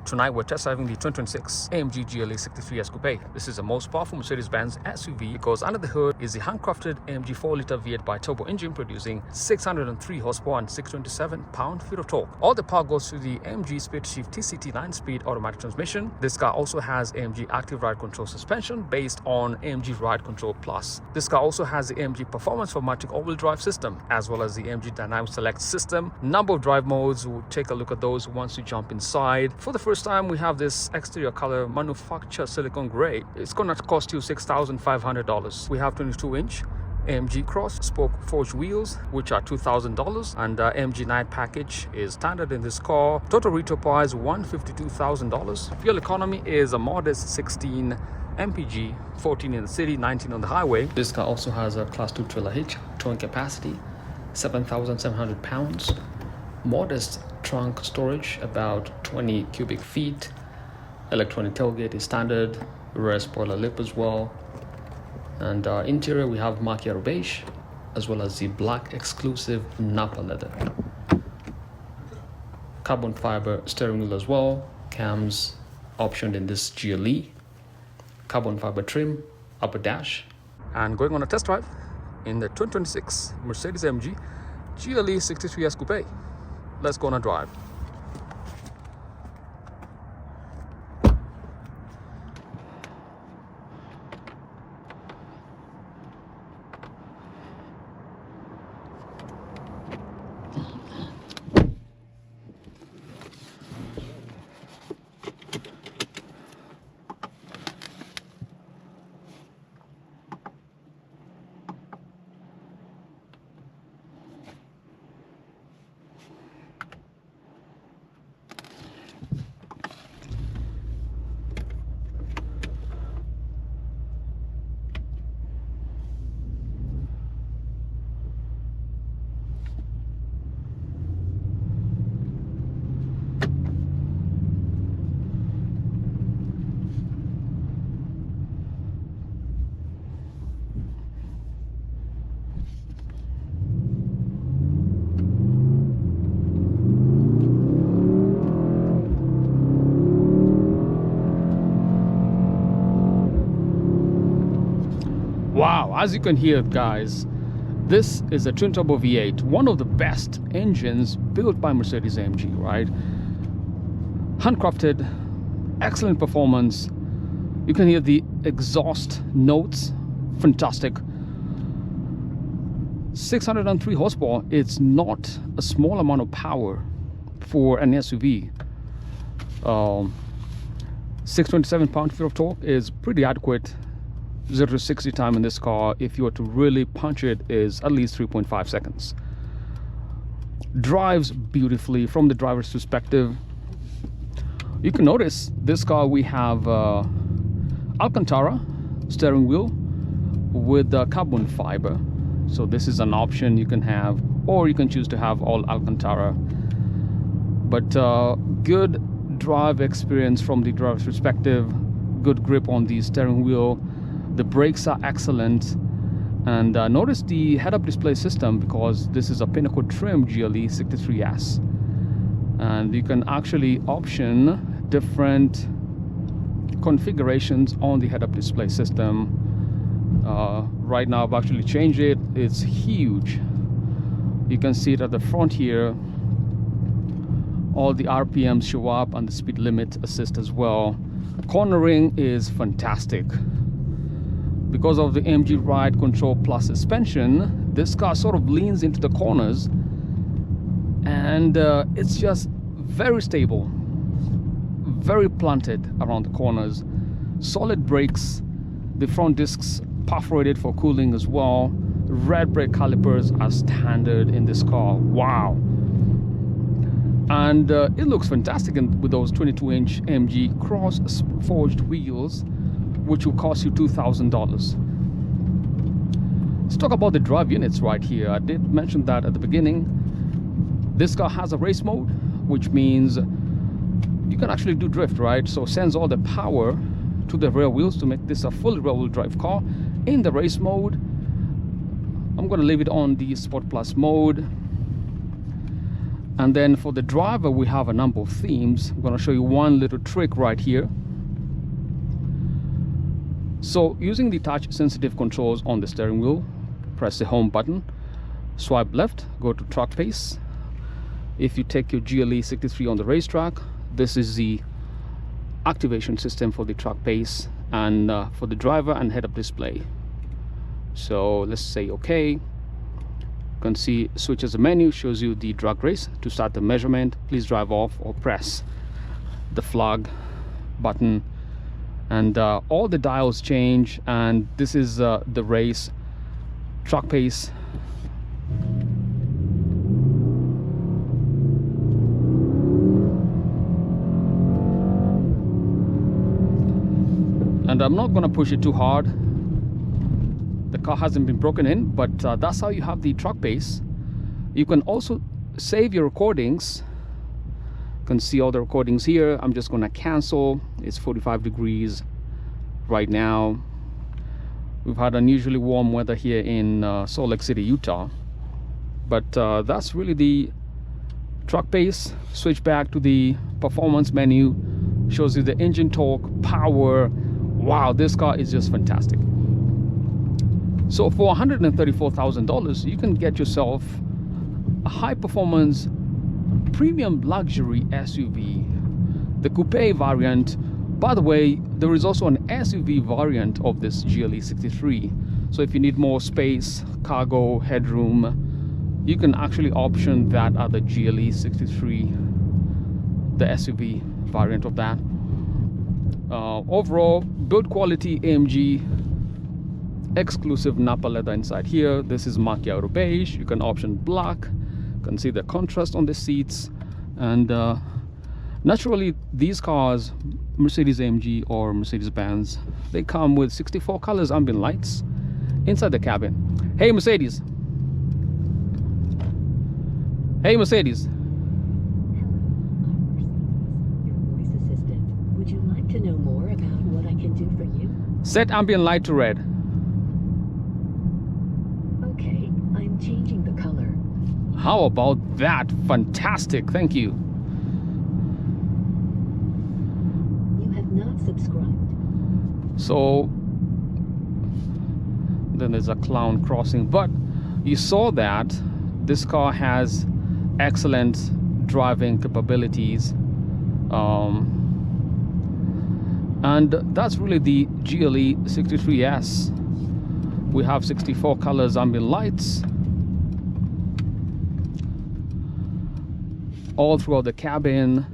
Tonight we're test driving the 2026 AMG GLE 63 S Coupe. This is the most powerful Mercedes-Benz SUV because under the hood is the handcrafted AMG 4-liter V8 biturbo engine producing 603 horsepower and 627 pound-feet of torque. All the power goes to the AMG SpeedShift TCT 9-speed automatic transmission. This car also has AMG active ride control suspension based on AMG Ride Control Plus. This car also has the AMG Performance 4MATIC all-wheel drive system as well as the AMG Dynamic Select system. Number of drive modes, we'll take a look at those once you jump inside. For the first time, we have this exterior color manufactured silicone gray. It's going to cost you $6,500. We have 22-inch AMG cross spoke forged wheels, which are $2,000, and AMG night package is standard in this car. Total retail price $152,000. Fuel economy is a modest 16 mpg, 14 in the city, 19 on the highway. This car also has a class 2 trailer hitch, towing capacity 7,700 pounds. Modest trunk storage, about 20 cubic feet. Electronic tailgate is standard, rear spoiler lip as well. And interior we have macchiato beige as well as the black exclusive Nappa leather. Carbon fiber steering wheel as well. Cams optioned in this GLE. Carbon fiber trim, upper dash. And going on a test drive in the 2026 Mercedes AMG GLE 63 S Coupe. Let's go on a drive. Wow, as you can hear, guys, this is a twin turbo V8, one of the best engines built by Mercedes AMG, right? Handcrafted, excellent performance. You can hear the exhaust notes, fantastic. 603 horsepower, it's not a small amount of power for an SUV. 627 pound-feet of torque is pretty adequate. 0 to 60 time in this car, if you were to really punch it, is at least 3.5 seconds. Drives beautifully from the driver's perspective. You can notice this car, we have Alcantara steering wheel with carbon fiber. So this is an option you can have, or you can choose to have all Alcantara. But good drive experience from the driver's perspective, good grip on the steering wheel. The brakes are excellent, and notice the head-up display system because this is a pinnacle trim GLE 63S, and you can actually option different configurations on the head-up display system. Right now I've actually changed it. It's huge. You can see it at the front here. All the RPMs show up and the speed limit assist as well. Cornering is fantastic. Because of the AMG Ride Control Plus suspension, this car sort of leans into the corners, and it's just very stable, very planted around the corners. Solid brakes, the front discs perforated for cooling as well. Red brake calipers are standard in this car. Wow. And it looks fantastic with those 22-inch AMG cross forged wheels, which will cost you $2,000. Let's talk about the drive units right here. I did mention that at the beginning. This car has a race mode, which means you can actually do drift, right? So sends all the power to the rear wheels to make this a fully rear-wheel drive car. In the race mode, I'm going to leave it on the Sport Plus mode. And then for the driver, we have a number of themes. I'm going to show you one little trick right here. So using the touch sensitive controls on the steering wheel, press the home button, swipe left, go to truck pace. If you take your GLE 63 on the racetrack, this is the activation system for the truck pace and for the driver and head-up display. So let's say okay. You can see switches the menu, shows you the drag race. To start the measurement, please drive off or press the flag button, and all the dials change. And this is the race, truck pace. And I'm not going to push it too hard. The car hasn't been broken in, but that's how you have the truck pace. You can also save your recordings. You can see all the recordings here. I'm just going to cancel. It's 45 degrees right now. We've had unusually warm weather here in Salt Lake City, Utah. But that's really the truck pace. Switch back to the performance menu. Shows you the engine torque, power. Wow, this car is just fantastic. So for $134,000, you can get yourself a high-performance premium luxury SUV, the coupe variant. By the way, there is also an SUV variant of this GLE 63. So if you need more space, cargo, headroom, you can actually option that at the GLE 63, the SUV variant of that. Overall, build quality AMG, exclusive Nappa leather inside here. This is macchiato beige. You can option black. You can see the contrast on the seats. And naturally, these cars, Mercedes AMG or Mercedes-Benz, they come with 64 colors ambient lights inside the cabin. Hey Mercedes. Hey Mercedes. To know more about what I can do for you? Set ambient light to red. Okay, I'm changing the color. How about that? Fantastic, thank you. You have not subscribed. So then there's a clown crossing, but you saw that this car has excellent driving capabilities. And that's really the GLE 63S. We have 64 colors ambient lights all throughout the cabin.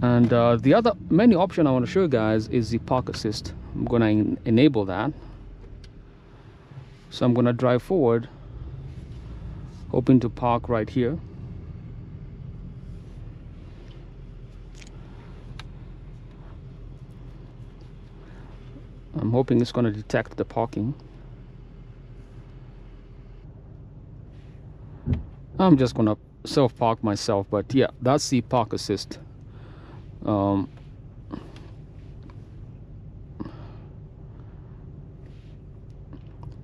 And the other menu option I want to show you guys is the park assist. I'm going to enable that. So I'm going to drive forward, hoping to park right here. I'm hoping it's going to detect the parking. I'm just going to self-park myself, but yeah, that's the park assist.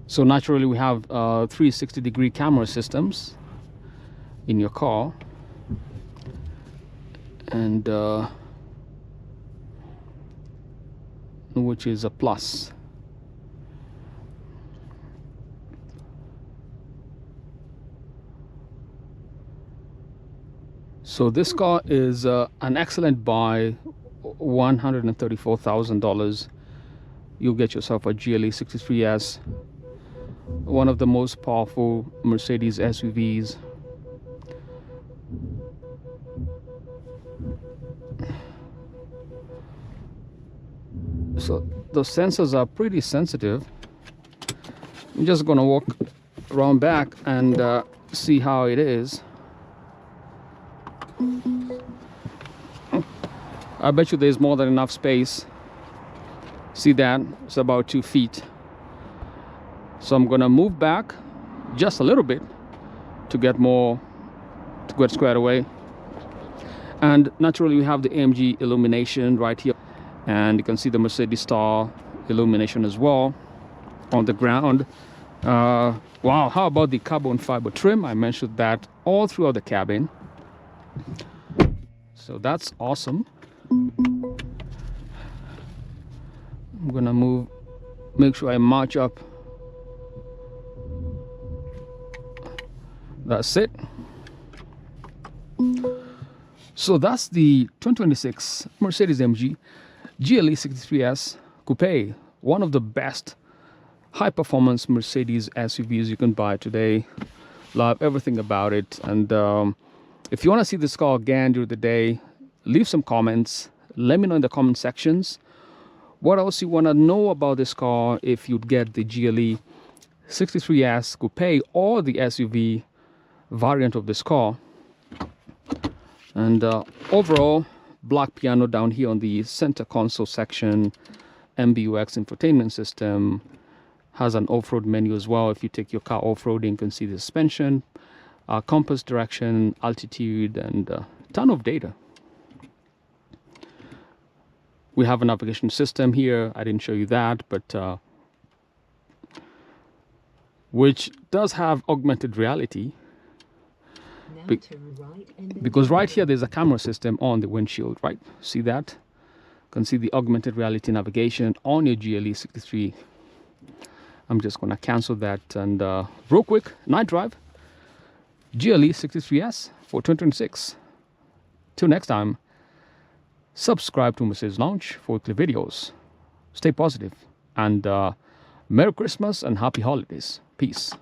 So naturally we have 360-degree camera systems in your car, and which is a plus. So this car is an excellent buy, $134,000. You'll get yourself a GLE 63S, one of the most powerful Mercedes SUVs. So the sensors are pretty sensitive. I'm just gonna walk around back and see how it is. I bet you there's more than enough space. See that? It's about 2 feet. So I'm gonna move back just a little bit to get squared away. And naturally we have the AMG illumination right here. And you can see the Mercedes star illumination as well on the ground. Wow, how about the carbon fiber trim? I mentioned that all throughout the cabin. So that's awesome. I'm gonna make sure I march up. That's it. So that's the 2026 Mercedes AMG GLE 63S Coupe, one of the best high-performance Mercedes SUVs you can buy today. Love everything about it. And if you want to see this car again during the day, leave some comments. Let me know in the comment sections what else you want to know about this car, if you'd get the GLE 63S Coupe or the SUV variant of this car. And overall, black piano down here on the center console section, MBUX infotainment system, has an off-road menu as well. If you take your car off-roading, you can see the suspension, compass direction, altitude, and a ton of data. We have a navigation system here. I didn't show you that, but which does have augmented reality. Because right here there's a camera system on the windshield, right? See that? You can see the augmented reality navigation on your GLE 63. I'm just going to cancel that. And real quick, night drive, GLE 63S for 2026. Till next time, subscribe to Mercedes Lounge for weekly videos. Stay positive, and Merry Christmas and Happy Holidays. Peace.